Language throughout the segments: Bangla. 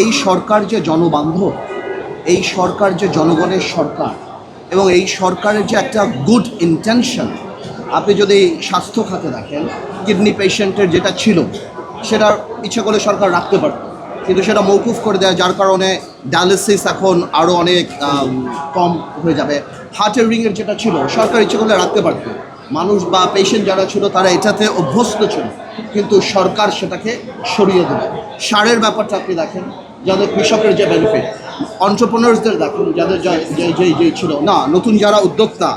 এই সরকার যে জনবান্ধব, এই সরকার যে জনগণের সরকার, এবং এই সরকারের যে একটা গুড ইন্টেনশন, আপনি যদি স্বাস্থ্য খাতে দেখেন, কিডনি পেশেন্টের যেটা ছিল সেটা ইচ্ছে করলে সরকার রাখতে পারত, কিন্তু সেটা মৌকুফ করে দেয়, যার কারণে ডায়ালিসিস এখন আরও অনেক কম হয়ে যাবে। হার্টের রিংয়ের যেটা ছিল সরকার ইচ্ছে করলে রাখতে পারত, মানুষ বা পেশেন্ট যারা ছিল তারা এটাতে অভ্যস্ত ছিল, কিন্তু সরকার সেটাকে সরিয়ে দেবে। সারের ব্যাপারটা আপনি দেখেন, যাদের কৃষকের যে বেনিফিট, অন্টারপ্রেনার্সদের দেখুন যাদের যে ছিল না, নতুন যারা উদ্যোক্তা,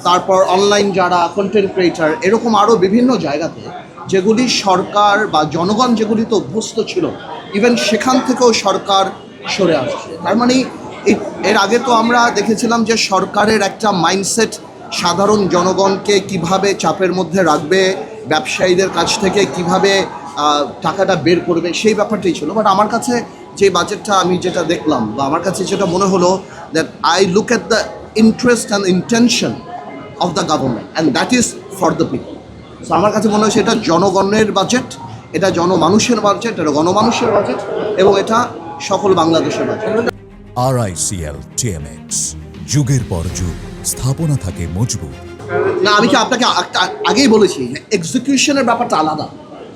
তারপর অনলাইন যারা কন্টেন্ট ক্রিয়েটার, এরকম আরও বিভিন্ন জায়গাতে যেগুলি সরকার বা জনগণ যেগুলিতে অভ্যস্ত ছিল, ইভেন সেখান থেকেও সরকার সরে আসছে। তার মানে এর আগে তো আমরা দেখেছিলাম যে সরকারের একটা মাইন্ডসেট সাধারণ জনগণকে কিভাবে চাপের মধ্যে রাখবে, ব্যবসায়ীদের কাছ থেকে কিভাবে টাকাটা বের করবে, সেই ব্যাপারটাই ছিল। বাট আমার কাছে যে বাজেটটা আমি যেটা দেখলাম, বা আমার কাছে যেটা মনে হলো, that I look at the interest and intention of the government and that is for the people. So আমার কাছে মনে হয়েছে এটা জনগণের বাজেট, এটা জনমানুষের বাজেট, এটা গণমানুষের বাজেট, এবং এটা সকল বাংলাদেশের বাজেট। RICL TMX, যুগের পর যুগ স্থাপনা থাকে মজবুত। না, আমি কি আপনাকে আগেই বলেছি, এক্সিকিউশনের ব্যাপারটা আলাদা।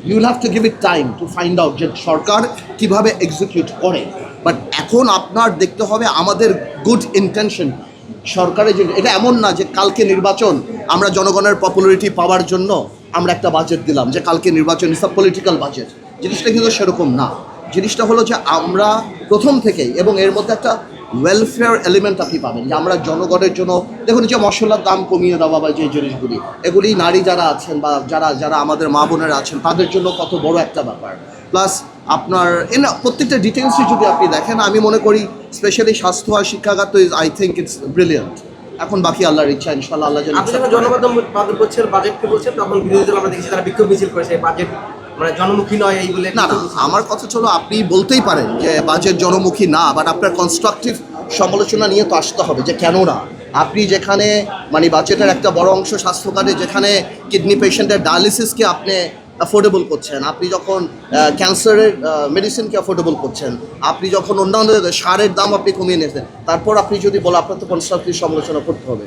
You will have to give it time to find out যে সরকার কীভাবে এক্সিকিউট করে। বাট এখন আপনার দেখতে হবে আমাদের গুড ইন্টেনশন সরকারের যে, এটা এমন না যে কালকে নির্বাচন, আমরা জনগণের পপুলারিটি পাওয়ার জন্য আমরা একটা বাজেট দিলাম যে কালকে নির্বাচন ইস আ পলিটিক্যাল বাজেট। জিনিসটা কিন্তু সেরকম না। জিনিসটা হলো যে আমরা প্রথম থেকেই, এবং এর মধ্যে একটা ওয়েলফেয়ার এলিমেন্ট আপনি পাবেন, যে আমরা জনগণের জন্য, দেখুন যে মশলার দাম কমিয়ে দেওয়া বা যে জিনিসগুলি, এগুলি নারী যারা আছেন বা যারা আমাদের মা বোনেরা আছেন তাদের জন্য কত বড় একটা ব্যাপার। প্লাস আপনার প্রত্যেকটা ডিটেলসই যদি আপনি দেখেন, আমি মনে করি স্পেশালি স্বাস্থ্য আর শিক্ষাগত is, I think it's brilliant. এখন বাকি আল্লাহর ইচ্ছা, ইনশাআল্লাহ আল্লাহ জানেন। আপনি যখন জনগণ বছর বাজেটকে বলছেন, তখন বিরোধী দল আমরা দেখেছি তারা বিক্ষোভ মিছিল করেছে, বাজেট মানে জনমুখী নয় এই বলে। না, আমার কথা ছিল, আপনি বলতেই পারেন যে বাজেট জনমুখী না, বাট আপনার কনস্ট্রাকটিভ সমালোচনা নিয়ে তো আসতে হবে যে কেন না। আপনি যেখানে মানে বাজেটের একটা বড় অংশ স্বাস্থ্য কার্ডে, যেখানে কিডনি পেশেন্টের ডায়ালিসিসকে আপনি অ্যাফোর্ডেবল করছেন, আপনি যখন ক্যান্সারের মেডিসিনকে অ্যাফোর্ডেবল করছেন, আপনি যখন অন্যান্য সারের দাম আপনি কমিয়ে নিয়েছেন, তারপর আপনি যদি বলেন, আপনার তো কনস্ট্রাকটিভ সমালোচনা করতে হবে।